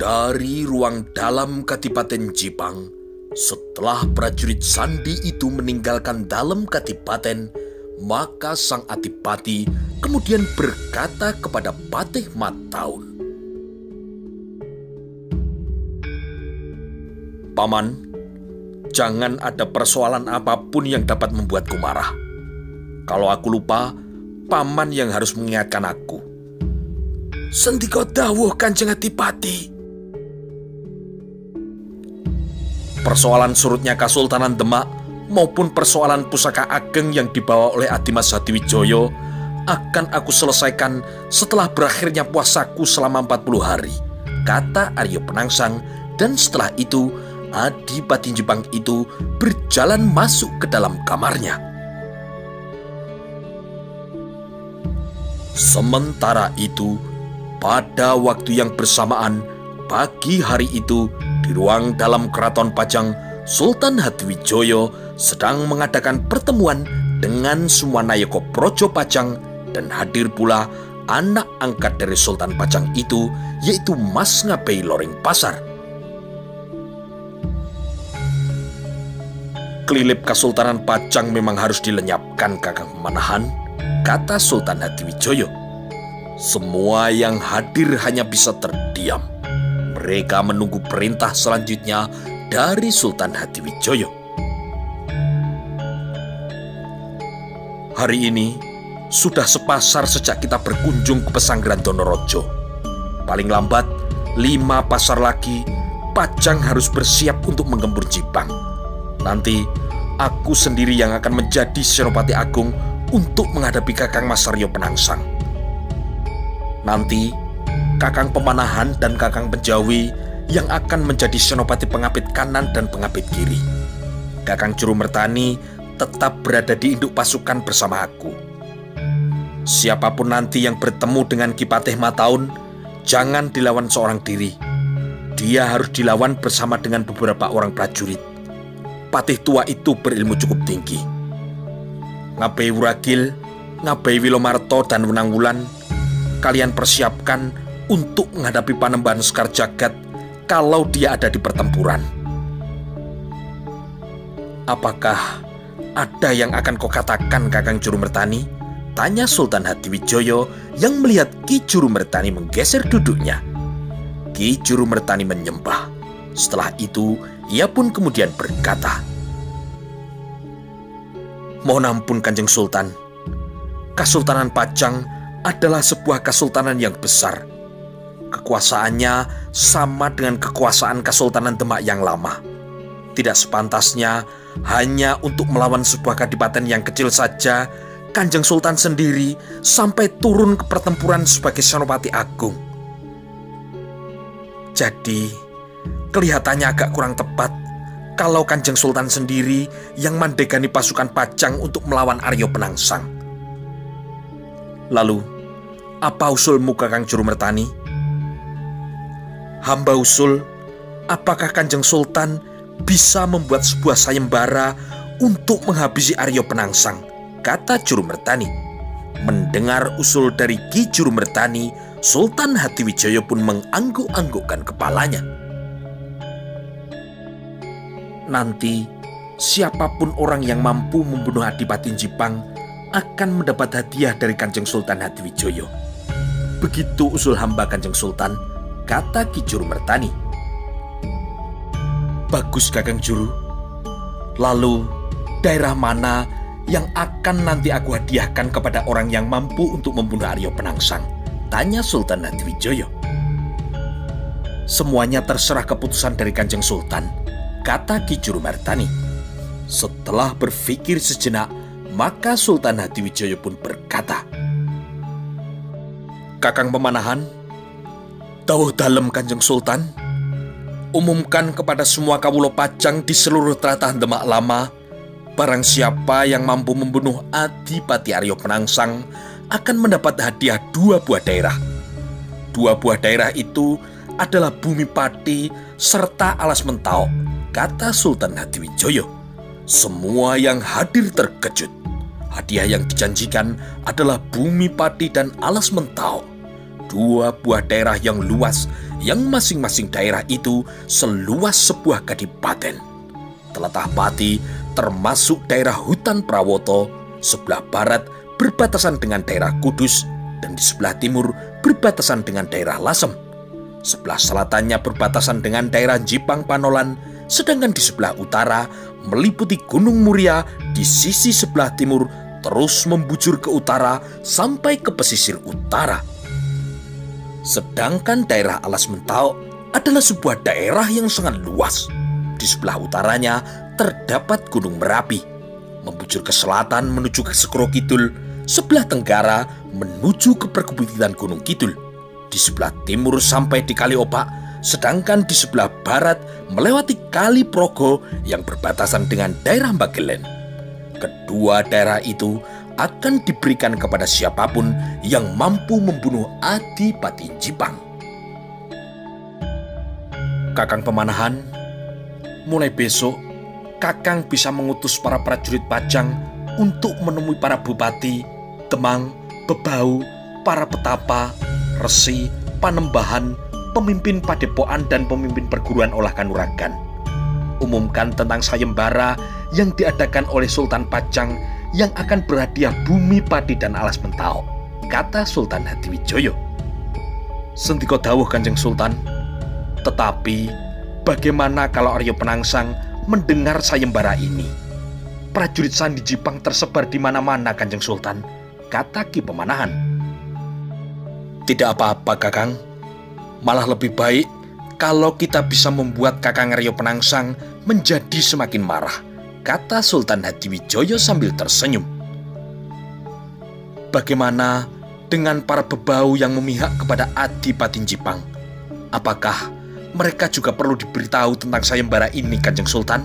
Dari ruang dalam Kadipaten Jipang, setelah prajurit Sandi itu meninggalkan dalam Kadipaten, maka sang Adipati kemudian berkata kepada Patih Mataun, "Paman, jangan ada persoalan apapun yang dapat membuatku marah. Kalau aku lupa, Paman yang harus mengingatkan aku." "Sendika dawuh Kanjeng Adipati." Persoalan surutnya Kasultanan Demak maupun persoalan pusaka ageng yang dibawa oleh Adimas Hadiwijoyo akan aku selesaikan setelah berakhirnya puasaku selama 40 hari, kata Aryo Penangsang. Dan setelah itu Adipati Jipang itu berjalan masuk ke dalam kamarnya. Sementara itu, pada waktu yang bersamaan, pagi hari itu, di ruang dalam Keraton Pajang, Sultan Hadiwijoyo sedang mengadakan pertemuan dengan semua Nayaka Praja Pajang, dan hadir pula anak angkat dari Sultan Pajang itu, yaitu Mas Ngabei Loreng Pasar. "Kelilip Kesultanan Pajang memang harus dilenyapkan, Kakang Pemanahan," kata Sultan Hadiwijoyo. Semua yang hadir hanya bisa terdiam. Mereka menunggu perintah selanjutnya dari Sultan Hadiwijoyo. "Hari ini sudah sepasar sejak kita berkunjung ke Pesanggeran Donorojo. Paling lambat 5 pasar lagi, Pajang harus bersiap untuk menggempur Jipang. Nanti aku sendiri yang akan menjadi Senopati Agung untuk menghadapi Kakang Mas Aryo Penangsang. Nanti Kakang Pemanahan dan Kakang Penjawi yang akan menjadi Senopati Pengapit Kanan dan Pengapit Kiri. Kakang Jurumertani tetap berada di induk pasukan bersama aku. Siapapun nanti yang bertemu dengan Ki Patih Mataun, jangan dilawan seorang diri. Dia harus dilawan bersama dengan beberapa orang prajurit. Patih tua itu berilmu cukup tinggi. Ngabei Wuragil, Ngabei Wilomarto, dan Wenangwulan, kalian persiapkan untuk menghadapi Panembahan Sekar Jagad kalau dia ada di pertempuran." "Apakah ada yang akan kau katakan, Kakang Jurumertani?" tanya Sultan Hadiwijoyo yang melihat Ki Jurumertani menggeser duduknya. Ki Jurumertani menyembah. Setelah itu, ia pun kemudian berkata, "Mohon ampun Kanjeng Sultan. Kesultanan Pajang adalah sebuah kesultanan yang besar. Kekuasaannya sama dengan kekuasaan Kesultanan Demak yang lama. Tidak sepantasnya hanya untuk melawan sebuah kadipaten yang kecil saja Kanjeng Sultan sendiri sampai turun ke pertempuran sebagai Senopati Agung. Jadi, kelihatannya agak kurang tepat kalau Kanjeng Sultan sendiri yang mandegani pasukan Pajang untuk melawan Aryo Penangsang. Lalu, apa usulmu, Kakang Jurumertani?" "Hamba usul, apakah Kanjeng Sultan bisa membuat sebuah sayembara untuk menghabisi Aryo Penangsang?" kata Jurumertani. Mendengar usul dari Ki Jurumertani, Sultan Hadiwijoyo pun mengangguk-anggukkan kepalanya. "Nanti siapapun orang yang mampu membunuh Adipati Jipang akan mendapat hadiah dari Kanjeng Sultan Hadiwijoyo. Begitu usul hamba, Kanjeng Sultan," kata Ki Jurumertani. "Bagus, Kakang Juru. Lalu, daerah mana yang akan nanti aku hadiahkan kepada orang yang mampu untuk membunuh Aryo Penangsang?" tanya Sultan Hadiwijoyo. "Semuanya terserah keputusan dari Kanjeng Sultan," kata Ki Jurumertani. Setelah berpikir sejenak, maka Sultan Hadiwijoyo pun berkata, "Kakang Pemanahan, dawuh dalem Kanjeng Sultan, umumkan kepada semua kawula Pajang di seluruh tlatah Demak Lama, barang siapa yang mampu membunuh Adipati Aryo Penangsang akan mendapat hadiah 2 buah daerah. 2 buah daerah itu adalah Bumi Pati serta Alas Mentau," kata Sultan Hadiwijoyo. Semua yang hadir terkejut. Hadiah yang dijanjikan adalah Bumi Pati dan Alas Mentau. dua buah daerah yang luas, yang masing-masing daerah itu seluas sebuah kadipaten. Tlatah Pati termasuk daerah hutan Prawoto, sebelah barat berbatasan dengan daerah Kudus, dan di sebelah timur berbatasan dengan daerah Lasem. Sebelah selatannya berbatasan dengan daerah Jipang Panolan, sedangkan di sebelah utara meliputi Gunung Muria di sisi sebelah timur, terus membujur ke utara sampai ke pesisir utara. Sedangkan daerah Alas Mentao adalah sebuah daerah yang sangat luas. Di sebelah utaranya terdapat Gunung Merapi, membujur ke selatan menuju ke Segoro Kidul, sebelah tenggara menuju ke perbukitan Gunung Kidul, di sebelah timur sampai di Kali Opak, sedangkan di sebelah barat melewati Kali Progo yang berbatasan dengan daerah Bagelen. Kedua daerah itu akan diberikan kepada siapapun yang mampu membunuh Adipati Jipang. Kakang Pemanahan, mulai besok Kakang bisa mengutus para prajurit Pajang untuk menemui para bupati, temang, bebau, para petapa, resi, panembahan, pemimpin padepokan dan pemimpin perguruan olah kanuragan. Umumkan tentang sayembara yang diadakan oleh Sultan Pajang yang akan berhadiah bumi, padi, dan alas mentao, kata Sultan Hadiwijoyo. Sendika dawuh Kanjeng Sultan, tetapi bagaimana kalau Arya Penangsang mendengar sayembara ini? Prajurit Sandi Jipang tersebar di mana-mana, Kanjeng Sultan, kata Ki Pemanahan. Tidak apa-apa, Kakang. Malah lebih baik kalau kita bisa membuat Kakang Arya Penangsang menjadi semakin marah, kata Sultan Hadiwijoyo sambil tersenyum. Bagaimana dengan para bebau yang memihak kepada Adipati Jipang? Apakah mereka juga perlu diberitahu tentang sayembara ini, Kanjeng Sultan?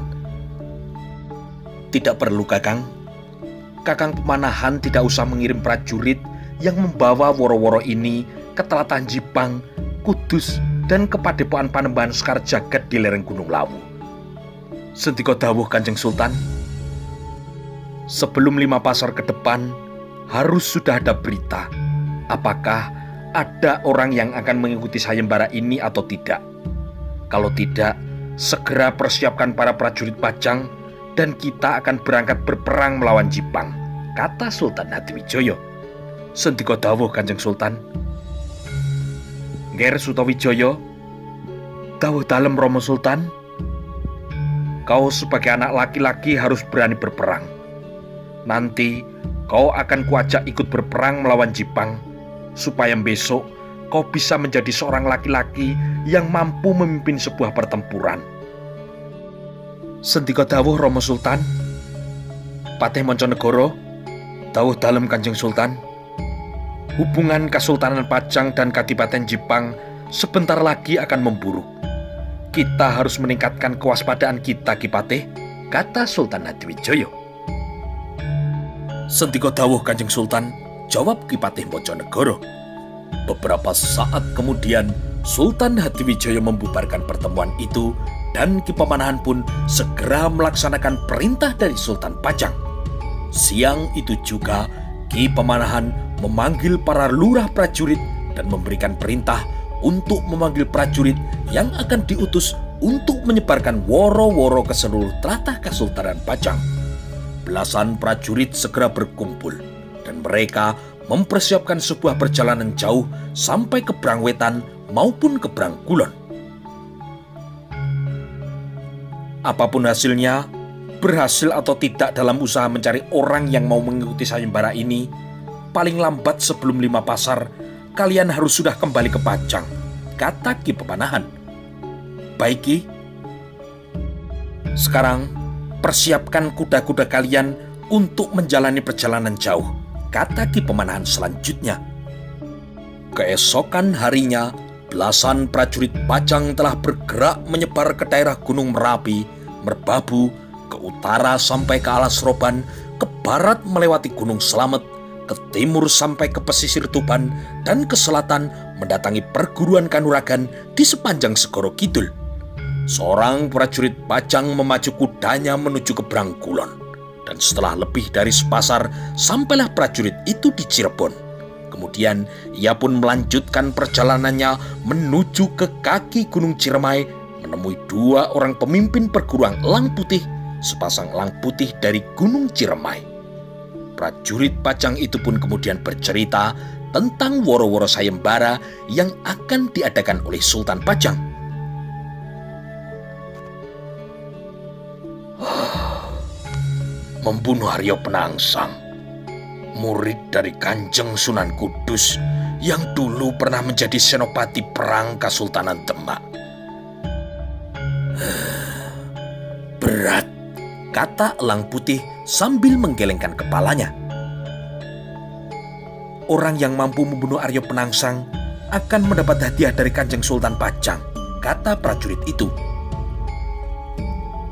Tidak perlu, Kakang. Kakang Pemanahan tidak usah mengirim prajurit yang membawa woro-woro ini ke Tlatah Jipang, Kudus, dan ke Padepokan Panembahan Sekar Jagad di lereng Gunung Lawu. Sendika dawuh Kanjeng Sultan, sebelum 5 pasar ke depan harus sudah ada berita apakah ada orang yang akan mengikuti sayembara ini atau tidak. Kalau tidak, segera persiapkan para prajurit Pajang dan kita akan berangkat berperang melawan Jipang, kata Sultan Hadiwijoyo. Sendika dawuh Kanjeng Sultan. Nger Sutawijoyo, dawuh dalem Romo Sultan. Kau sebagai anak laki-laki harus berani berperang. Nanti kau akan kuajak ikut berperang melawan Jipang, supaya besok kau bisa menjadi seorang laki-laki yang mampu memimpin sebuah pertempuran. Sendika dawuh Romo Sultan. Patih Monconegoro, dawuh dalem Kanjeng Sultan. Hubungan Kesultanan Pajang dan Kadipaten Jipang sebentar lagi akan memburuk. Kita harus meningkatkan kewaspadaan kita, Ki Patih, kata Sultan Hadiwijoyo. Sendika dawuh Kanjeng Sultan, jawab Ki Patih Monconegoro. Beberapa saat kemudian Sultan Hadiwijoyo membubarkan pertemuan itu dan Ki Pemanahan pun segera melaksanakan perintah dari Sultan Pajang. Siang itu juga Ki Pemanahan memanggil para lurah prajurit dan memberikan perintah untuk memanggil prajurit yang akan diutus untuk menyebarkan woro-woro ke seluruh tlatah Kesultanan Pajang. Belasan prajurit segera berkumpul dan mereka mempersiapkan sebuah perjalanan jauh sampai ke Brangwetan maupun ke Brangkulon. Apapun hasilnya, berhasil atau tidak dalam usaha mencari orang yang mau mengikuti sayembara ini, paling lambat sebelum 5 pasar, kalian harus sudah kembali ke Pajang, kata Ki Pemanahan. Baik, Ki. Sekarang, persiapkan kuda-kuda kalian untuk menjalani perjalanan jauh, kata Ki Pemanahan selanjutnya. Keesokan harinya, belasan prajurit Pajang telah bergerak menyebar ke daerah Gunung Merapi, Merbabu, ke utara sampai ke Alas Roban, ke barat melewati Gunung Slamet, ke timur sampai ke pesisir Tuban, dan ke selatan mendatangi perguruan kanuragan di sepanjang Segoro Kidul. Seorang prajurit Pajang memacu kudanya menuju ke Brangkulon, dan setelah lebih dari sepasar sampailah prajurit itu di Cirebon. Kemudian ia pun melanjutkan perjalanannya menuju ke kaki Gunung Ciremai, menemui dua orang pemimpin perguruan Elang Putih, sepasang elang putih dari Gunung Ciremai. Prajurit Pajang itu pun kemudian bercerita tentang woro-woro sayembara yang akan diadakan oleh Sultan Pajang. Membunuh Aryo Penangsang, murid dari Kanjeng Sunan Kudus yang dulu pernah menjadi senopati perang Kesultanan Demak. Berat, kata elang putih sambil menggelengkan kepalanya. Orang yang mampu membunuh Aryo Penangsang akan mendapat hadiah dari Kanjeng Sultan Pajang, kata prajurit itu.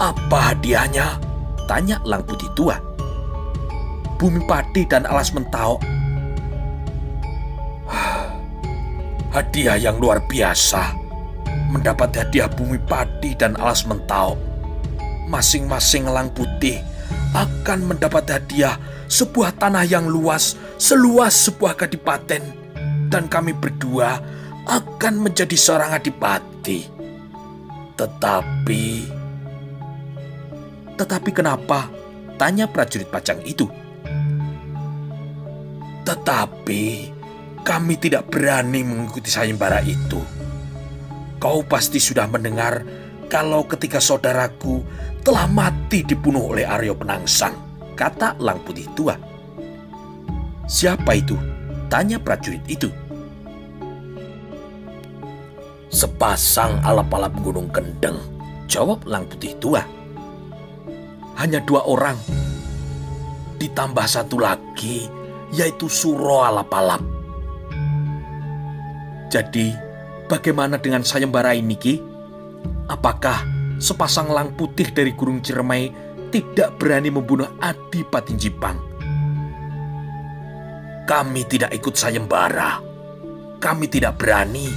Apa hadiahnya? Tanya elang putih tua. Bumi padi dan alas mentau. Hadiah yang luar biasa. Mendapat hadiah bumi padi dan alas mentau. Masing-masing elang putih akan mendapat hadiah sebuah tanah yang luas, seluas sebuah kadipaten, dan kami berdua akan menjadi seorang adipati. Tetapi kenapa? Tanya prajurit Pajang itu. Tetapi kami tidak berani mengikuti sayembara itu. Kau pasti sudah mendengar kalau ketika saudaraku telah mati dibunuh oleh Aryo Penangsang, kata elang putih tua. Siapa itu? Tanya prajurit itu. Sepasang alap-alap Gunung Kendeng, jawab elang putih tua. Hanya 2 orang, ditambah 1 lagi, yaitu Suro alap-alap. Jadi, bagaimana dengan sayembara ini, Ki? Apakah sepasang elang putih dari Gunung Ciremai tidak berani membunuh Adipati Jipang? Kami tidak ikut sayembara. Kami tidak berani.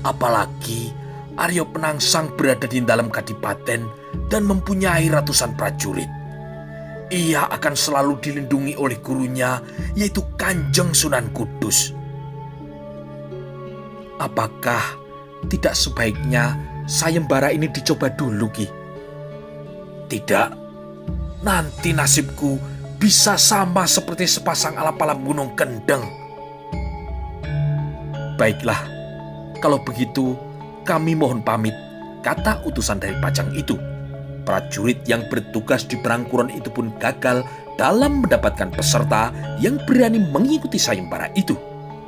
Apalagi Aryo Penangsang berada di dalam kadipaten dan mempunyai ratusan prajurit. Ia akan selalu dilindungi oleh gurunya, yaitu Kanjeng Sunan Kudus. Apakah tidak sebaiknya sayembara ini dicoba dulu, Ki? Tidak. Nanti nasibku bisa sama seperti sepasang alap-alap Gunung Kendeng. Baiklah, kalau begitu kami mohon pamit, kata utusan dari Pajang itu. Prajurit yang bertugas di perangkuran itu pun gagal dalam mendapatkan peserta yang berani mengikuti sayembara itu.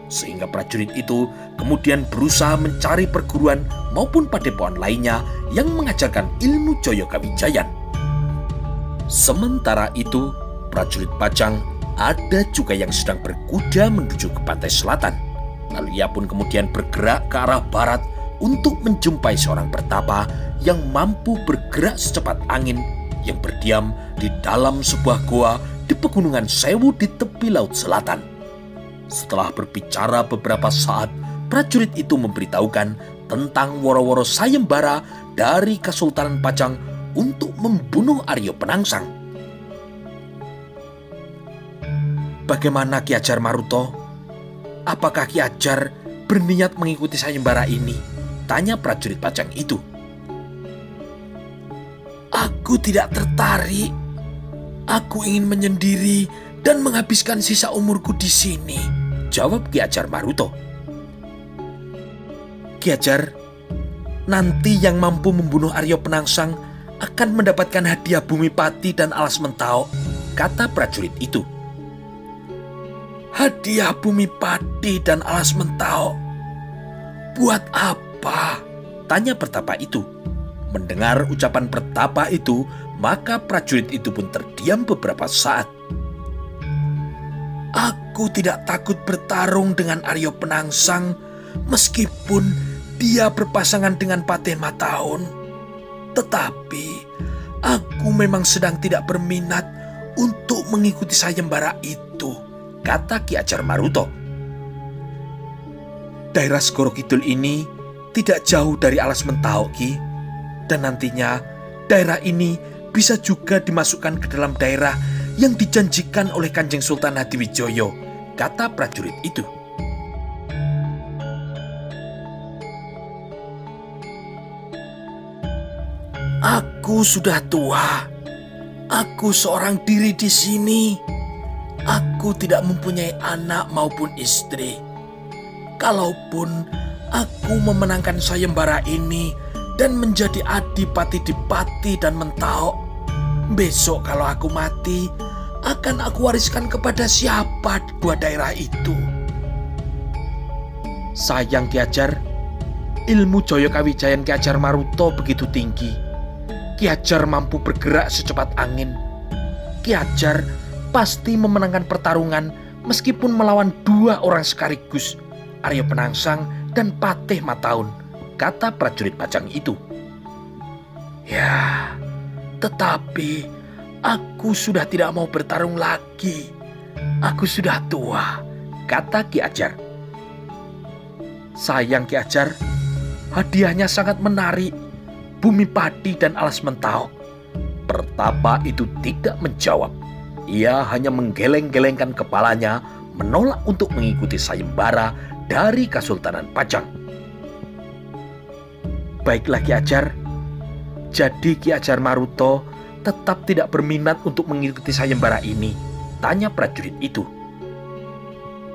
Sehingga prajurit itu kemudian berusaha mencari perguruan maupun padepokan lainnya yang mengajarkan ilmu Jaya Kawijayan. Sementara itu, prajurit Pajang ada juga yang sedang berkuda menuju ke pantai selatan. Lalu ia pun kemudian bergerak ke arah barat untuk menjumpai seorang pertapa yang mampu bergerak secepat angin yang berdiam di dalam sebuah goa di pegunungan Sewu di tepi laut selatan. Setelah berbicara beberapa saat, prajurit itu memberitahukan tentang woro-woro sayembara dari Kesultanan Pajang untuk membunuh Aryo Penangsang. Bagaimana Ki Ajar Maruto? Apakah Ki Ajar berniat mengikuti sayembara ini? Tanya prajurit Pajang itu. Aku tidak tertarik. Aku ingin menyendiri dan menghabiskan sisa umurku di sini, jawab Ki Ajar Maruto. Ki Ajar, nanti yang mampu membunuh Aryo Penangsang akan mendapatkan hadiah bumi pati dan alas mentau, kata prajurit itu. Hadiah bumi pati dan alas mentau? Buat apa? Tanya pertapa itu. Mendengar ucapan pertapa itu, maka prajurit itu pun terdiam beberapa saat. Aku tidak takut bertarung dengan Aryo Penangsang meskipun dia berpasangan dengan Patih Mataun. Tetapi aku memang sedang tidak berminat untuk mengikuti sayembara itu, kata Ki Ajar Maruto. Daerah Segoro Kidul ini tidak jauh dari alas mentau, Ki. Dan nantinya daerah ini bisa juga dimasukkan ke dalam daerah yang dijanjikan oleh Kanjeng Sultan Hadiwijoyo, kata prajurit itu. Aku sudah tua. Aku seorang diri di sini. Aku tidak mempunyai anak maupun istri. Kalaupun aku memenangkan sayembara ini dan menjadi adipati di Pati dan Mentau, besok kalau aku mati, akan aku wariskan kepada siapa dua daerah itu? Sayang Ki Ajar, ilmu Jaya Kawijayan Ki Ajar Maruta begitu tinggi. Ki Ajar mampu bergerak secepat angin. Ki Ajar pasti memenangkan pertarungan meskipun melawan dua orang sekaligus, Arya Penangsang dan Patih Mataun, kata prajurit Pajang itu. Ya, tetapi aku sudah tidak mau bertarung lagi. Aku sudah tua, kata Ki Ajar. Sayang Ki Ajar, hadiahnya sangat menarik. Bumi Pati dan Alas Mentau. Pertapa itu tidak menjawab. Ia hanya menggeleng-gelengkan kepalanya menolak untuk mengikuti sayembara dari Kesultanan Pajang. Baiklah Ki Ajar. Jadi Ki Ajar Maruta tetap tidak berminat untuk mengikuti sayembara ini, tanya prajurit itu.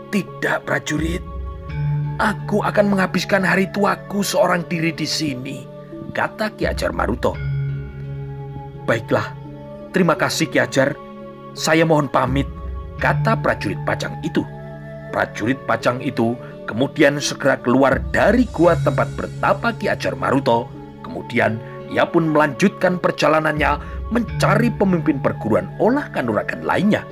Tidak prajurit. Aku akan menghabiskan hari tuaku seorang diri di sini, kata Ki Ajar Maruta. Baiklah. Terima kasih Ki Ajar. Saya mohon pamit, kata prajurit Pajang itu. Prajurit Pajang itu kemudian segera keluar dari gua tempat bertapa Ki Ajar Maruta. Kemudian ia pun melanjutkan perjalanannya mencari pemimpin perguruan olah kanuragan lainnya.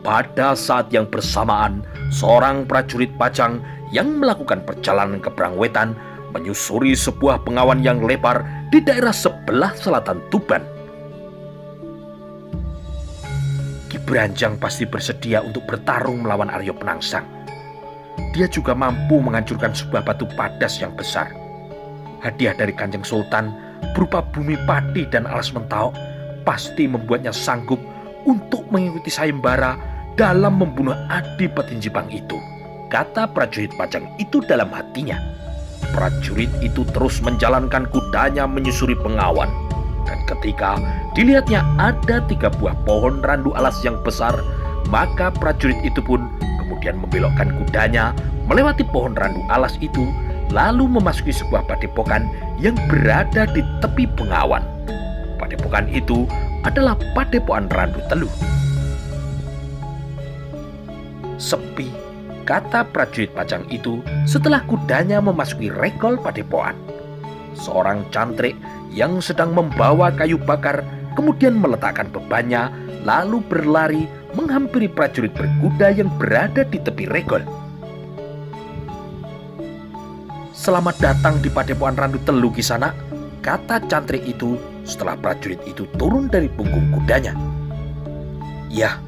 Pada saat yang bersamaan, seorang prajurit Pajang yang melakukan perjalanan ke Brangwetan menyusuri sebuah pengawan yang lebar di daerah sebelah selatan Tuban. Ki Branjang pasti bersedia untuk bertarung melawan Arya Penangsang. Dia juga mampu menghancurkan sebuah batu padas yang besar. Hadiah dari Kanjeng Sultan berupa Bumi Pati dan Alas Mentau pasti membuatnya sanggup untuk mengikuti sayembara dalam membunuh Adipati Jipang itu, kata prajurit Pajang itu dalam hatinya. Prajurit itu terus menjalankan kudanya menyusuri pengawan. Dan ketika dilihatnya ada 3 buah pohon randu alas yang besar, maka prajurit itu pun kemudian membelokkan kudanya melewati pohon randu alas itu, lalu memasuki sebuah padepokan yang berada di tepi pengawan. Padepokan itu adalah Padepokan Randu Teluh. Sepi, kata prajurit Pajang itu setelah kudanya memasuki regol padepokan. Seorang cantrik yang sedang membawa kayu bakar kemudian meletakkan bebannya lalu berlari menghampiri prajurit berkuda yang berada di tepi regol. Selamat datang di Padepokan Randu Teluh Kisana, kata cantrik itu setelah prajurit itu turun dari punggung kudanya. Ya,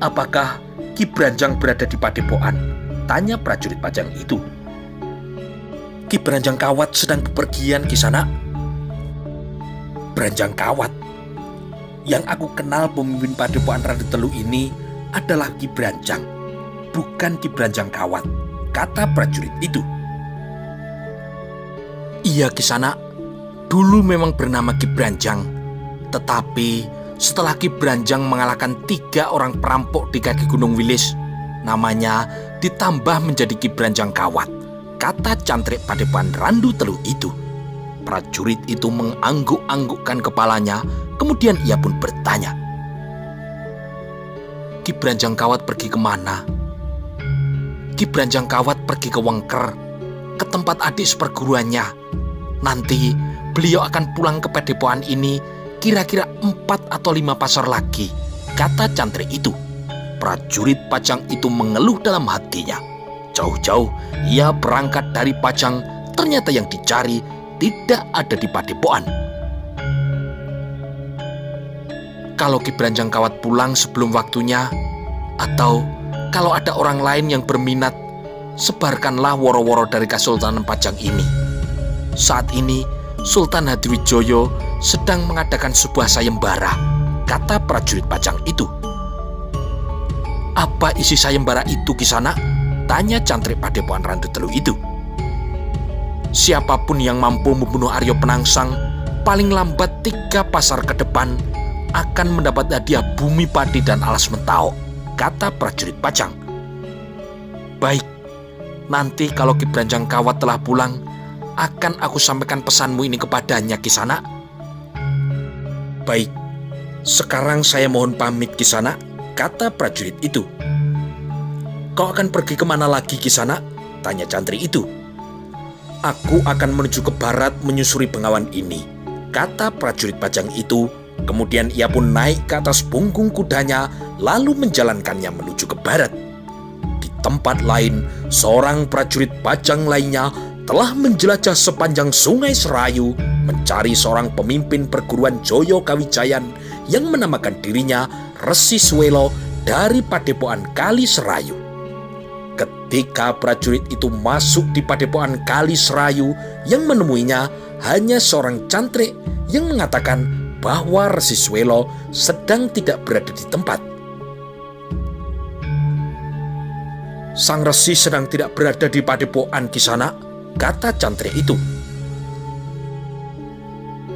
apakah Ki Branjang berada di Padepokan? Tanya prajurit Pajang itu. Ki Branjang Kawat sedang bepergian Kisana. Branjang Kawat? Yang aku kenal pemimpin Padepokan Randu Teluh ini adalah Ki Branjang, bukan Ki Branjang Kawat, kata prajurit itu. Iya Kisana, dulu memang bernama Ki Branjang, tetapi setelah Ki Branjang mengalahkan 3 orang perampok di kaki Gunung Wilis, namanya ditambah menjadi Ki Branjang Kawat, kata cantrik Padepokan Randu Teluh itu. Prajurit itu mengangguk-anggukkan kepalanya, kemudian ia pun bertanya, Ki Branjang Kawat pergi kemana? Ki Branjang Kawat pergi ke Wengker, ke tempat adik seperguruannya. Nanti beliau akan pulang ke padepokan ini kira-kira 4 atau 5 pasar lagi, kata cantrik itu. Prajurit Pajang itu mengeluh dalam hatinya. Jauh-jauh ia berangkat dari Pajang, ternyata yang dicari tidak ada di padepokan. Kalau Ki Branjang Kawat pulang sebelum waktunya, atau kalau ada orang lain yang berminat, sebarkanlah woro-woro dari Kesultanan Pajang ini. Saat ini Sultan Hadiwijoyo sedang mengadakan sebuah sayembara, kata prajurit Pajang itu. Apa isi sayembara itu Kisana? Tanya cantrik Padepokan Randu Teluh itu. Siapapun yang mampu membunuh Arya Penangsang paling lambat 3 pasar ke depan akan mendapat hadiah bumi padi dan alas mentau, kata prajurit Pajang. Baik, nanti kalau Ki Branjangkawat telah pulang, akan aku sampaikan pesanmu ini kepadanya, Kisanak. Baik, sekarang saya mohon pamit, Kisanak, kata prajurit itu. Kau akan pergi kemana lagi, Kisanak? Tanya Cantrik itu. Aku akan menuju ke barat menyusuri Bengawan ini, kata prajurit Pajang itu. Kemudian ia pun naik ke atas punggung kudanya lalu menjalankannya menuju ke barat. Di tempat lain, seorang prajurit Pajang lainnya telah menjelajah sepanjang Sungai Serayu mencari seorang pemimpin perguruan Joyo Kawijayan yang menamakan dirinya Resi Suwelo dari Padepokan Kali Serayu. Ketika prajurit itu masuk di Padepokan Kali Serayu, yang menemuinya hanya seorang cantrik yang mengatakan bahwa Resi Suwelo sedang tidak berada di tempat. Sang Resi sedang tidak berada di Padepokan, Kisanak, kata cantrik itu.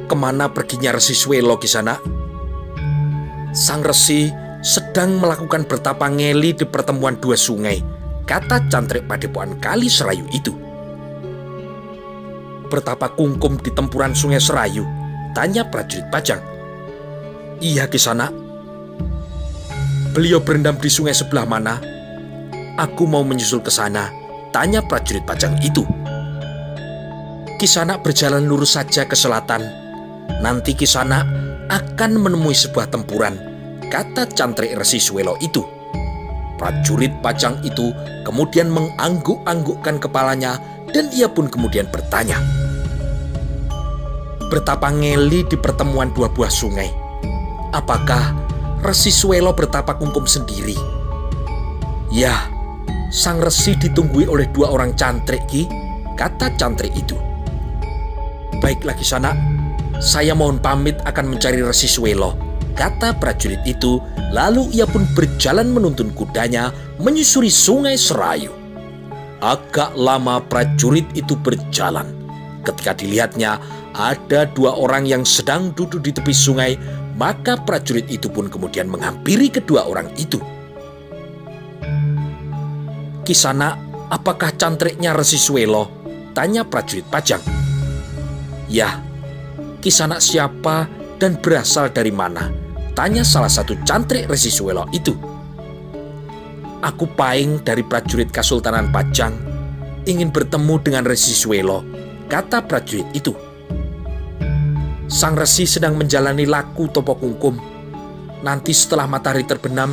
Kemana perginya Resi Suwelo, Kisanak? Sang Resi sedang melakukan bertapa ngeli di pertemuan 2 sungai, kata cantrik Padepokan Kali Serayu itu. Bertapa kungkum di tempuran Sungai Serayu? Tanya prajurit Pajang. Iya, Kisanak. Beliau berendam di sungai sebelah mana? Aku mau menyusul ke sana, tanya prajurit Pajang itu. Kisanak berjalan lurus saja ke selatan. Nanti Kisanak akan menemui sebuah tempuran, kata cantrik Resi Suwelo itu. Prajurit Pajang itu kemudian mengangguk-anggukkan kepalanya dan ia pun kemudian bertanya. Bertapa ngeli di pertemuan 2 buah sungai. Apakah Resi Suwelo bertapa kungkum sendiri? Ya, sang Resi ditunggui oleh 2 orang cantrik, Ki, kata cantrik itu. Baiklah, Kisanak, saya mohon pamit akan mencari Resi Suwelo, kata prajurit itu. Lalu ia pun berjalan menuntun kudanya menyusuri Sungai Serayu. Agak lama prajurit itu berjalan. Ketika dilihatnya ada 2 orang yang sedang duduk di tepi sungai, maka prajurit itu pun kemudian menghampiri kedua orang itu. Kisanak, apakah cantriknya Resi Suwelo? Tanya prajurit Pajang. Ya, Kisanak siapa dan berasal dari mana? Tanya salah satu cantrik Resi Suwelo itu. Aku Paing dari prajurit Kasultanan Pajang, ingin bertemu dengan Resi Suwelo, kata prajurit itu. Sang Resi sedang menjalani laku topo kungkum. Nanti setelah matahari terbenam,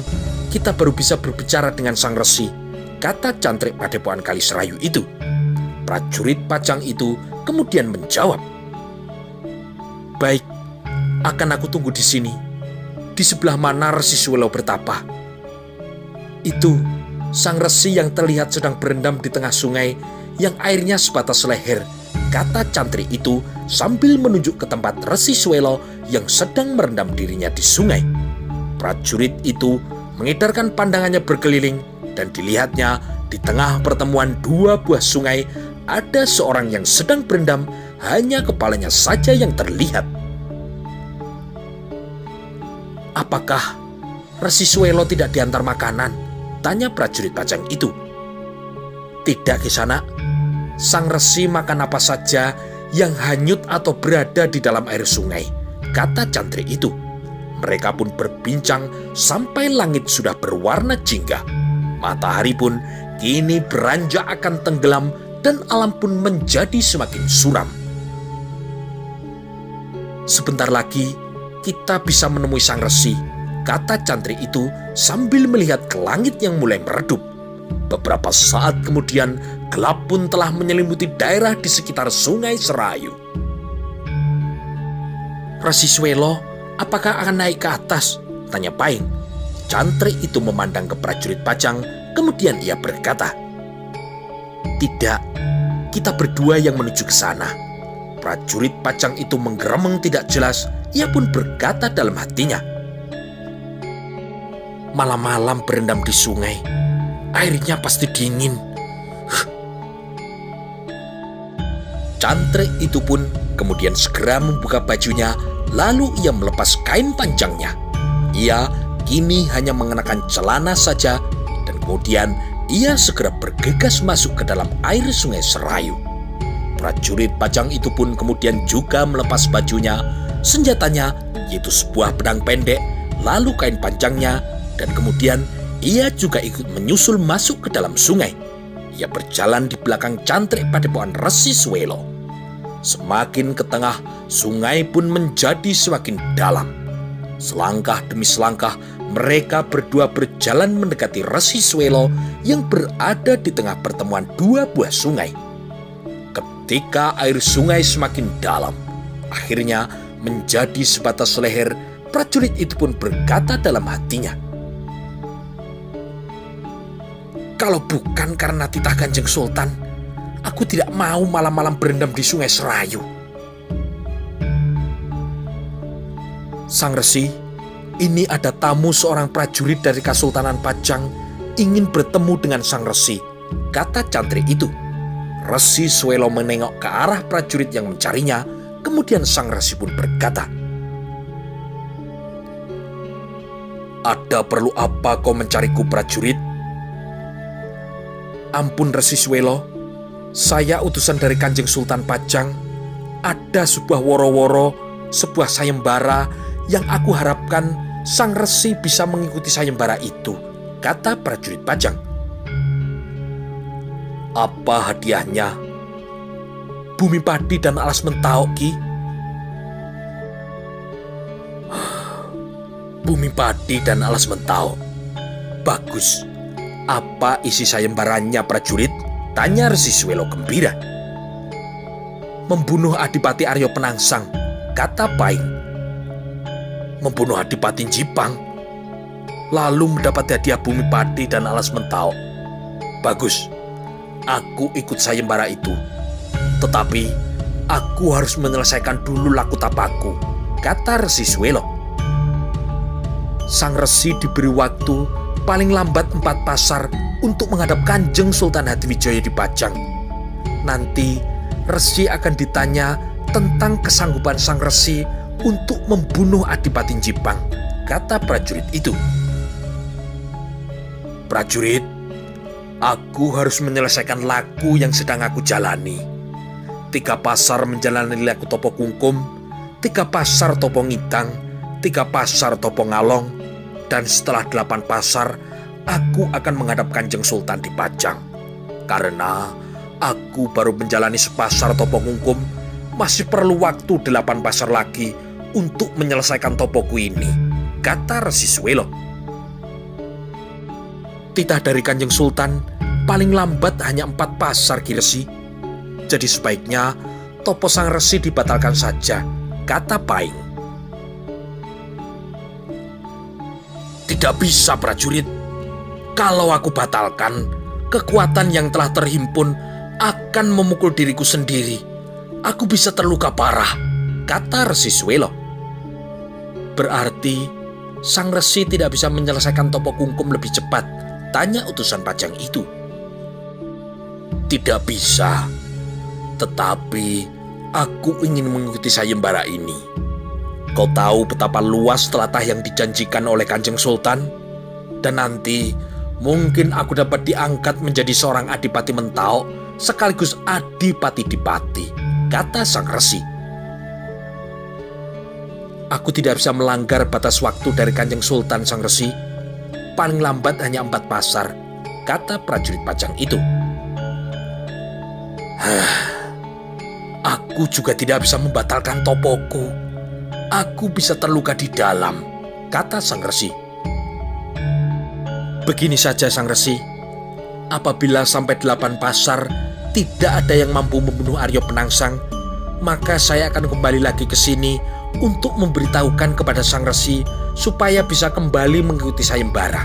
kita baru bisa berbicara dengan Sang Resi, kata cantrik Padepokan Kali Serayu itu. Prajurit Pajang itu kemudian menjawab. Baik, akan aku tunggu di sini. Di sebelah mana Resi Suwelo bertapa? Itu Sang Resi yang terlihat sedang berendam di tengah sungai yang airnya sebatas leher, kata cantrik itu sambil menunjuk ke tempat Resi Suwelo yang sedang merendam dirinya di sungai. Prajurit itu mengedarkan pandangannya berkeliling dan dilihatnya di tengah pertemuan 2 buah sungai ada seorang yang sedang berendam, hanya kepalanya saja yang terlihat. Apakah Resi Suwelo tidak diantar makanan? Tanya prajurit Pajang itu. Tidak, Kisanak. Sang Resi makan apa saja yang hanyut atau berada di dalam air sungai, kata cantrik itu. Mereka pun berbincang sampai langit sudah berwarna jingga. Matahari pun kini beranjak akan tenggelam dan alam pun menjadi semakin suram. Sebentar lagi kita bisa menemui Sang Resi, kata cantrik itu sambil melihat ke langit yang mulai meredup. Beberapa saat kemudian gelap pun telah menyelimuti daerah di sekitar Sungai Serayu. Resi Suwelo, apakah akan naik ke atas? Tanya Paing. Cantrik itu memandang ke prajurit Pajang, kemudian ia berkata, tidak, kita berdua yang menuju ke sana. Prajurit Pajang itu menggeremeng tidak jelas. Ia pun berkata dalam hatinya, malam-malam berendam di sungai, airnya pasti dingin. Cantrik itu pun kemudian segera membuka bajunya, lalu ia melepas kain panjangnya. Ia kini hanya mengenakan celana saja, dan kemudian ia segera bergegas masuk ke dalam air sungai Serayu. Prajurit Pajang itu pun kemudian juga melepas bajunya, senjatanya yaitu sebuah pedang pendek, lalu kain panjangnya, dan kemudian ia juga ikut menyusul masuk ke dalam sungai. Ia berjalan di belakang Cantrik Padepokan Resi Suwelo. Semakin ke tengah, sungai pun menjadi semakin dalam. Selangkah demi selangkah, mereka berdua berjalan mendekati Resi Suwelo yang berada di tengah pertemuan dua buah sungai. Ketika air sungai semakin dalam, akhirnya menjadi sebatas leher, prajurit itu pun berkata dalam hatinya, "Kalau bukan karena titah Kanjeng Sultan, aku tidak mau malam-malam berendam di sungai Serayu." "Sang Resi, ini ada tamu seorang prajurit dari Kesultanan Pajang ingin bertemu dengan Sang Resi," kata Cantrik itu. Resi Suwelo menengok ke arah prajurit yang mencarinya, kemudian Sang Resi pun berkata, "Ada perlu apa kau mencariku, prajurit?" "Ampun Resi Suwelo, saya utusan dari Kanjeng Sultan Pajang. Ada sebuah woro-woro, sebuah sayembara yang aku harapkan Sang Resi bisa mengikuti sayembara itu," kata prajurit Pajang. "Apa hadiahnya?" "Bumi padi dan alas Mentaok, Ki." "Bumi padi dan alas Mentaok. Bagus. Apa isi sayembarannya, prajurit?" tanya Resi Suwelo gembira. "Membunuh Adipati Aryo Penangsang," kata Paing. "Membunuh Adipati Jipang, lalu mendapat hadiah bumi padi dan alas Mentaok. Bagus. Aku ikut sayembara itu. Tetapi aku harus menyelesaikan dulu laku tapaku," kata Resi Suwelo. Sang Resi diberi waktu paling lambat 4 pasar untuk menghadap Kanjeng Sultan Hadiwijaya di Pajang. Nanti Resi akan ditanya tentang kesanggupan Sang Resi untuk membunuh Adipati Jipang, kata prajurit itu. "Prajurit, aku harus menyelesaikan laku yang sedang aku jalani. 3 pasar menjalani laku Topo Kungkum, 3 pasar Topo Ngidang, 3 pasar Topo Ngalong, dan setelah 8 pasar, aku akan menghadap Kanjeng Sultan di Pajang. Karena aku baru menjalani sepasar Topo Kungkum, masih perlu waktu 8 pasar lagi untuk menyelesaikan topoku ini," kata Resi Suwelo. "Titah dari Kanjeng Sultan paling lambat hanya 4 pasar, Ki Resi. Jadi sebaiknya topo Sang Resi dibatalkan saja," kata Paing. "Tidak bisa, prajurit. Kalau aku batalkan, kekuatan yang telah terhimpun akan memukul diriku sendiri. Aku bisa terluka parah," kata Resi Suwelo. "Berarti Sang Resi tidak bisa menyelesaikan Topo Kungkum lebih cepat?" tanya utusan Pajang itu. "Tidak bisa. Tetapi aku ingin mengikuti sayembara ini. Kau tahu betapa luas telatah yang dijanjikan oleh Kanjeng Sultan? Dan nanti mungkin aku dapat diangkat menjadi seorang Adipati Mentaok sekaligus Adipati Dipati," kata Sang Resi. "Aku tidak bisa melanggar batas waktu dari Kanjeng Sultan, Sang Resi. Paling lambat hanya 4 pasar," kata prajurit Pajang itu. "Aku juga tidak bisa membatalkan topoku. Aku bisa terluka di dalam," kata Sang Resi. "Begini saja, Sang Resi. Apabila sampai 8 pasar tidak ada yang mampu membunuh Aryo Penangsang, maka saya akan kembali lagi ke sini untuk memberitahukan kepada Sang Resi supaya bisa kembali mengikuti sayembara.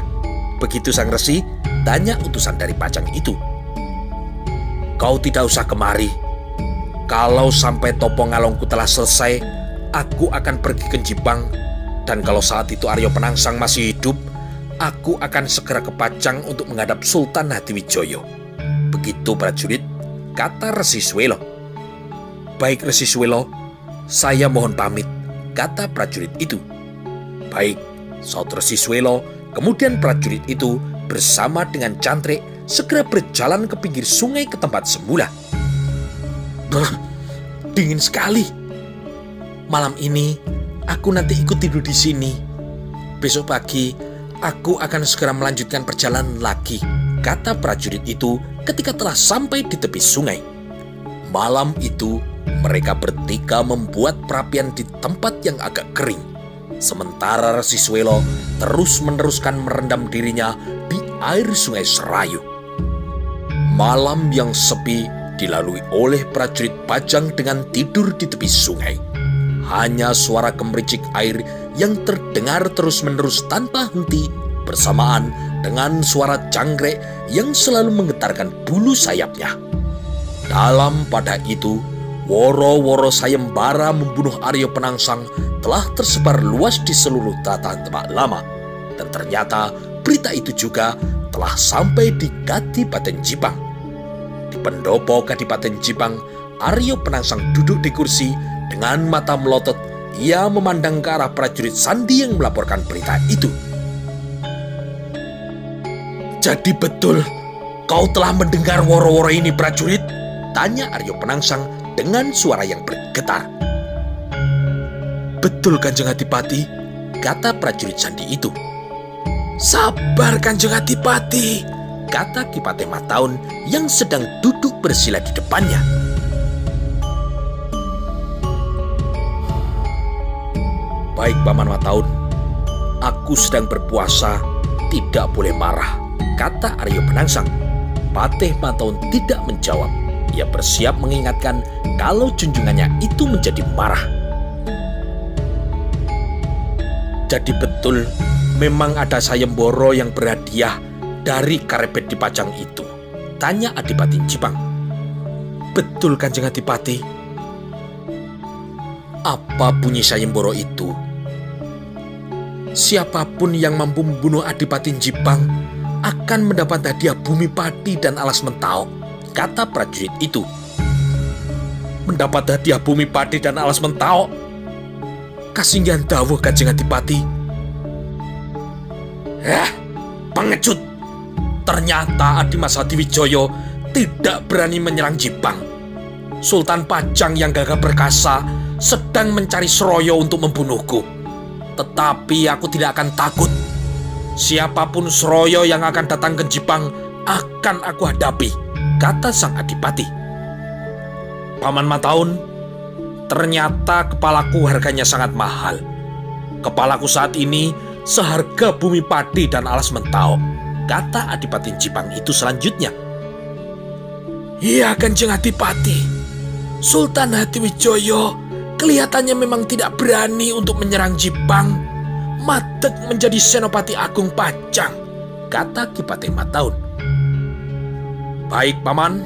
Begitu, Sang Resi?" tanya utusan dari Pajang itu. "Kau tidak usah kemari. Kalau sampai Topo Ngalongku telah selesai, aku akan pergi ke Jipang. Dan kalau saat itu Aryo Penangsang masih hidup, aku akan segera ke Pajang untuk menghadap Sultan Hadiwijaya." "Begitu, prajurit," kata Resi Suwelo. "Baik Resi Suwelo, saya mohon pamit," kata prajurit itu. "Baik," saut Resi Suwelo. Kemudian prajurit itu bersama dengan Cantrik segera berjalan ke pinggir sungai ke tempat semula. Dingin sekali. Malam ini aku nanti ikut tidur di sini. Besok pagi aku akan segera melanjutkan perjalanan lagi, kata prajurit itu ketika telah sampai di tepi sungai. Malam itu mereka bertiga membuat perapian di tempat yang agak kering. Sementara Resi Suwelo terus meneruskan merendam dirinya di air sungai Serayu. Malam yang sepi dilalui oleh prajurit Pajang dengan tidur di tepi sungai. Hanya suara gemericik air yang terdengar terus-menerus tanpa henti bersamaan dengan suara jangkrik yang selalu menggetarkan bulu sayapnya. Dalam pada itu, woro-woro sayembara membunuh Arya Penangsang telah tersebar luas di seluruh Tatahan Demak Lama. Dan ternyata berita itu juga telah sampai di Kadipaten Jipang. Di pendopo Kadipaten Jipang, Arya Penangsang duduk di kursi dengan mata melotot. Ia memandang ke arah prajurit Sandi yang melaporkan berita itu. "Jadi betul kau telah mendengar woro-woro ini, prajurit?" tanya Arya Penangsang dengan suara yang bergetar. "Betul Kanjeng Adipati," kata prajurit Sandi itu. "Sabar Kanjeng Adipati," kata Ki Patih Mataun yang sedang duduk bersila di depannya. "Baik Paman Mataun, aku sedang berpuasa, tidak boleh marah," kata Arya Penangsang. Patih Mataun tidak menjawab. Ia bersiap mengingatkan kalau junjungannya itu menjadi marah. "Jadi betul memang ada sayembara yang berhadiah dari Karebet di Pajang itu?" tanya Adipati Jipang. "Betul Kanjeng Adipati." "Apa bunyi sayembara itu?" "Siapapun yang mampu membunuh Adipati Jipang akan mendapat hadiah bumi padi dan alas mentaok," kata prajurit itu. "Mendapat hadiah bumi padi dan alas mentaok? Kasinggihan dawuh Kanjeng Adipati." Pengecut! Ternyata Adimas Hadiwijaya tidak berani menyerang Jipang. Sultan Pajang yang gagah perkasa sedang mencari Seroyo untuk membunuhku. Tetapi aku tidak akan takut. Siapapun Seroyo yang akan datang ke Jipang akan aku hadapi, kata sang Adipati. "Paman Mataun, ternyata kepalaku harganya sangat mahal. Kepalaku saat ini seharga bumi padi dan alas mentaok," kata Adipati Jipang itu selanjutnya. "Iya Kanjeng Adipati, Sultan Hadiwijaya kelihatannya memang tidak berani untuk menyerang Jipang. Madeg menjadi Senopati Agung Pajang," kata Ki Patih Mataun. "Baik Paman,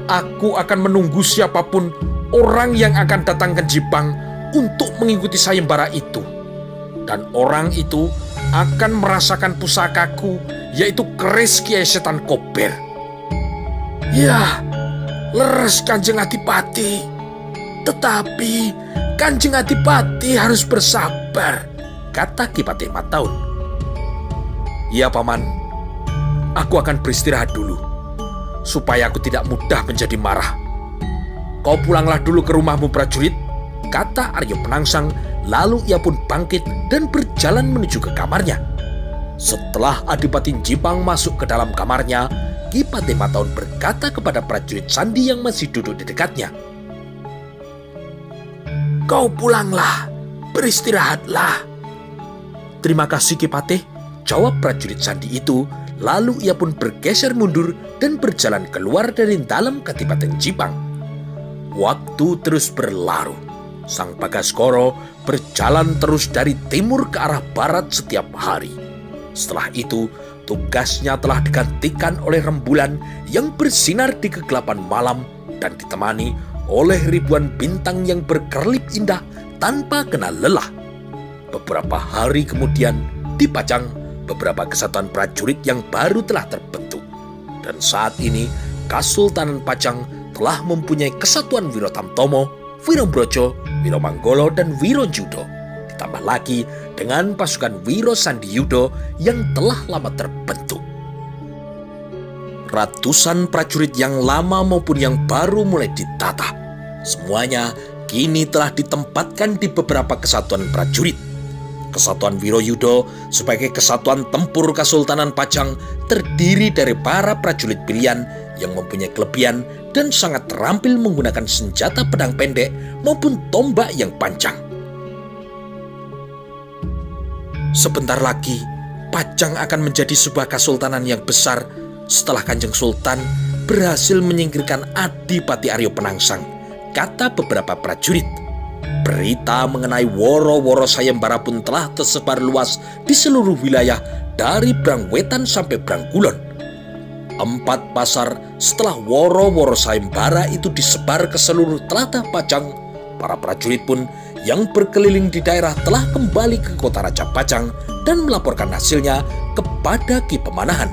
aku akan menunggu siapapun orang yang akan datang ke Jipang untuk mengikuti sayembara itu. Dan orang itu akan merasakan pusakaku, yaitu keris Kiai Setan Kober." "Ya, leres Kanjeng Adipati. Tetapi Kanjeng Adipati harus bersabar," kata Ki Patih Mataun. "Ya Paman, aku akan beristirahat dulu, supaya aku tidak mudah menjadi marah. Kau pulanglah dulu ke rumahmu prajurit," kata Arya Penangsang. Lalu ia pun bangkit dan berjalan menuju ke kamarnya. Setelah Adipati Jipang masuk ke dalam kamarnya, Ki Patih Mataun berkata kepada prajurit Sandi yang masih duduk di dekatnya, "Kau pulanglah, beristirahatlah." "Terima kasih Ki Patih," jawab prajurit Sandi itu. Lalu ia pun bergeser mundur dan berjalan keluar dari dalam Kadipaten Jipang. Waktu terus berlalu. Sang Bagaskoro berjalan terus dari timur ke arah barat setiap hari. Setelah itu, tugasnya telah digantikan oleh rembulan yang bersinar di kegelapan malam dan ditemani oleh ribuan bintang yang berkerlip indah tanpa kenal lelah. Beberapa hari kemudian, di Pajang, beberapa kesatuan prajurit yang baru telah terbentuk. Dan saat ini, Kasultanan Pajang telah mempunyai kesatuan Wirotamtomo Wirombrojo, Wiromanggolo, dan Wirojudo. Ditambah lagi dengan pasukan Wiro Sandiyudo yang telah lama terbentuk. Ratusan prajurit yang lama maupun yang baru mulai ditata. Semuanya kini telah ditempatkan di beberapa kesatuan prajurit. Kesatuan Wiroyudo sebagai kesatuan tempur Kesultanan Pajang terdiri dari para prajurit pilihan yang mempunyai kelebihan dan sangat terampil menggunakan senjata pedang pendek maupun tombak yang panjang. Sebentar lagi, Pajang akan menjadi sebuah kesultanan yang besar setelah Kanjeng Sultan berhasil menyingkirkan Adipati Aryo Penangsang, kata beberapa prajurit. Berita mengenai woro-woro sayembara pun telah tersebar luas di seluruh wilayah dari Brangwetan sampai Brangkulon. 4 pasar setelah woro-woro sayembara itu disebar ke seluruh tlatah Pajang, para prajurit pun yang berkeliling di daerah telah kembali ke kota Raja Pajang dan melaporkan hasilnya kepada Ki Pemanahan.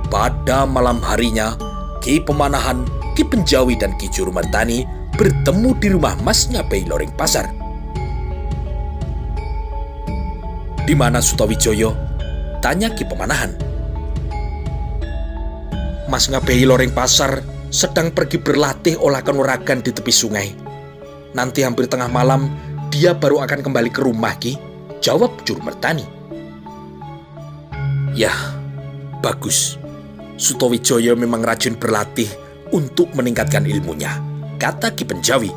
Pada malam harinya, Ki Pemanahan, Ki Penjawi, dan Ki Jurumertani bertemu di rumah Mas Ngabei Loreng Pasar. "Di mana Sutawijoyo?" tanya Ki Pemanahan. "Mas Ngabei Loreng Pasar sedang pergi berlatih olah kanuragan di tepi sungai. Nanti hampir tengah malam dia baru akan kembali ke rumah, Ki," jawab Jurumertani. "Yah, bagus. Sutawijoyo memang rajin berlatih untuk meningkatkan ilmunya," kata Ki Penjawi.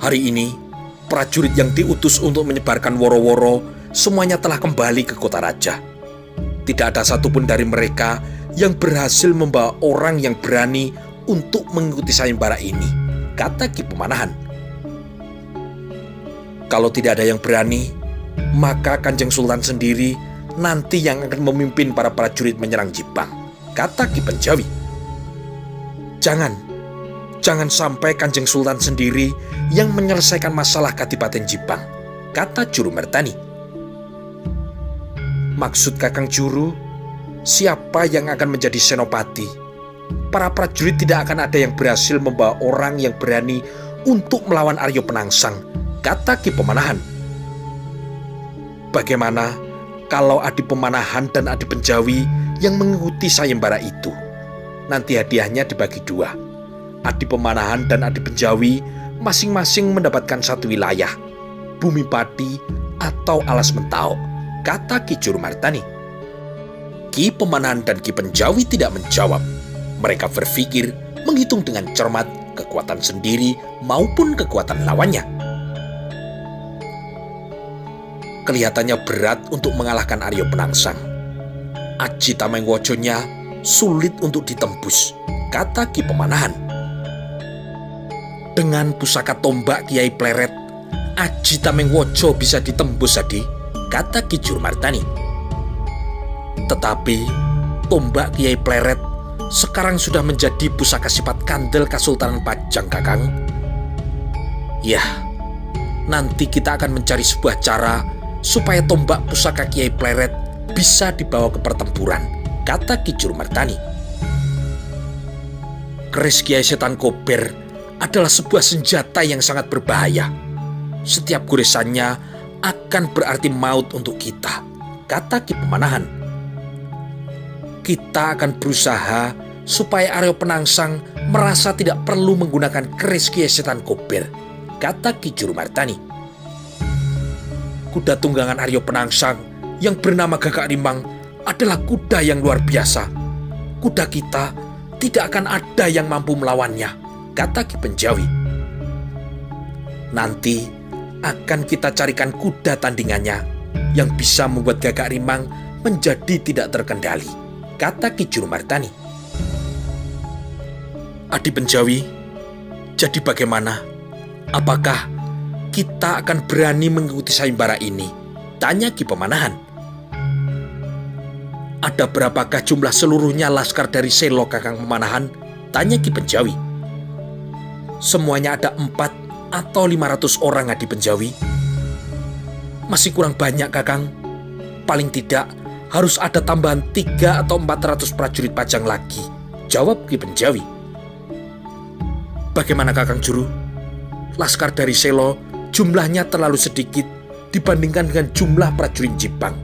"Hari ini, prajurit yang diutus untuk menyebarkan woro-woro semuanya telah kembali ke kota raja. Tidak ada satupun dari mereka yang berhasil membawa orang yang berani untuk mengikuti sayembara ini," kata Ki Pemanahan. "Kalau tidak ada yang berani, maka Kanjeng Sultan sendiri nanti yang akan memimpin para prajurit menyerang Jipang," kata Ki Penjawi. Jangan sampai Kanjeng Sultan sendiri yang menyelesaikan masalah Kadipaten Jipang," kata Jurumertani. "Maksud Kakang Juru, siapa yang akan menjadi senopati? Para prajurit tidak akan ada yang berhasil membawa orang yang berani untuk melawan Aryo Penangsang," kata Ki Pemanahan. "Bagaimana kalau Adi Pemanahan dan Adi Penjawi yang mengikuti sayembara itu? Nanti hadiahnya dibagi 2. Adi Pemanahan dan Adi Penjawi masing-masing mendapatkan 1 wilayah, bumi padi atau alas mentau," kata Ki Jurumertani. Ki Pemanahan dan Ki Penjawi tidak menjawab. Mereka berpikir, menghitung dengan cermat kekuatan sendiri maupun kekuatan lawannya. Kelihatannya berat untuk mengalahkan Aryo Penangsang. Aji Tamengwojo-nya sulit untuk ditembus, kata Ki Pemanahan. "Dengan pusaka tombak Kiai Pleret, Aji Tamengwojo bisa ditembus, Adi," kata Ki Jurumertani. "Tetapi tombak Kiai Pleret sekarang sudah menjadi pusaka sifat kandel Kesultanan Pajang, Kakang. Yah, nanti kita akan mencari sebuah cara supaya tombak pusaka Kiai Pleret bisa dibawa ke pertempuran," kata Ki Jurumertani. "Keris Kiai Setan Kober adalah sebuah senjata yang sangat berbahaya. Setiap goresannya akan berarti maut untuk kita," kata Ki Pemanahan. "Kita akan berusaha supaya Aryo Penangsang merasa tidak perlu menggunakan keris Kiai Setan Kober," kata Ki Jurumertani. "Kuda tunggangan Aryo Penangsang yang bernama Gagak Rimang adalah kuda yang luar biasa. Kuda kita tidak akan ada yang mampu melawannya," kata Ki Penjawi. "Nanti akan kita carikan kuda tandingannya yang bisa membuat Gagak Rimang menjadi tidak terkendali," kata Ki Jurumertani. "Adi Penjawi, jadi bagaimana? Apakah kita akan berani mengikuti sayembara ini?" tanya Ki Pemanahan. "Ada berapakah jumlah seluruhnya laskar dari Selo, Kakang Pemanahan?" tanya Ki Penjawi. "Semuanya ada 4 atau 500 orang, Adi Penjawi." "Masih kurang banyak, Kakang. Paling tidak harus ada tambahan 3 atau 400 prajurit Pajang lagi," jawab Ki Penjawi. Bagaimana Kakang Juru? Laskar dari Selo jumlahnya terlalu sedikit dibandingkan dengan jumlah prajurit Jipang,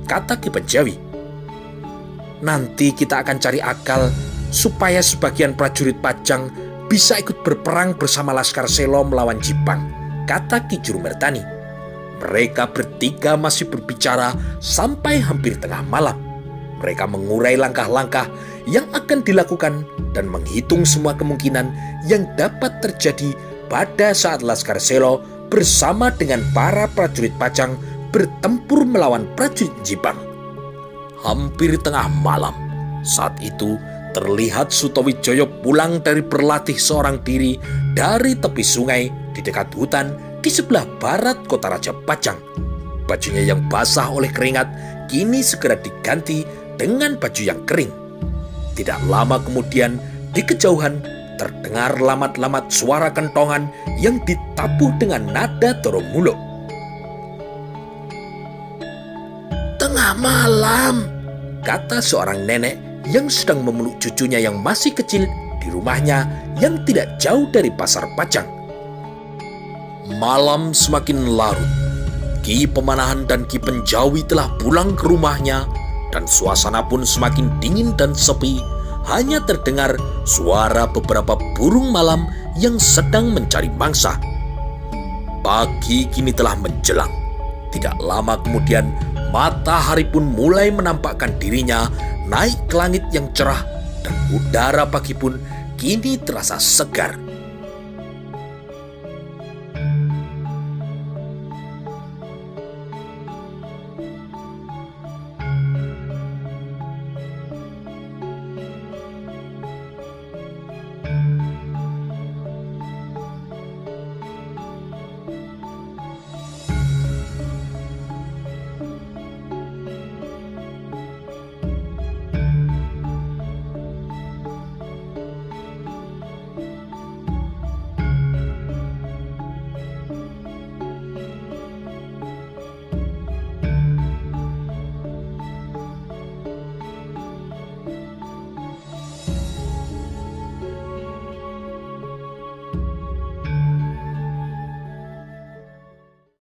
kata Ki Penjawi. Nanti kita akan cari akal supaya sebagian prajurit Pajang bisa ikut berperang bersama Laskar Selo melawan Jipang, kata Ki Juru Mertani. Mereka bertiga masih berbicara sampai hampir tengah malam. Mereka mengurai langkah-langkah yang akan dilakukan dan menghitung semua kemungkinan yang dapat terjadi pada saat Laskar Selo bersama dengan para prajurit Pajang bertempur melawan prajurit Jipang. Hampir tengah malam, saat itu terlihat Sutowijoyo pulang dari berlatih seorang diri dari tepi sungai di dekat hutan di sebelah barat kota Raja Pajang. Bajunya yang basah oleh keringat kini segera diganti dengan baju yang kering. Tidak lama kemudian, di kejauhan terdengar lamat-lamat suara kentongan yang ditabuh dengan nada Toromulo. Tengah malam, kata seorang nenek yang sedang memeluk cucunya yang masih kecil di rumahnya yang tidak jauh dari pasar Pajang. Malam semakin larut. Ki Pemanahan dan Ki Penjawi telah pulang ke rumahnya dan suasana pun semakin dingin dan sepi. Hanya terdengar suara beberapa burung malam yang sedang mencari mangsa. Pagi kini telah menjelang. Tidak lama kemudian, matahari pun mulai menampakkan dirinya naik ke langit yang cerah dan udara pagi pun kini terasa segar.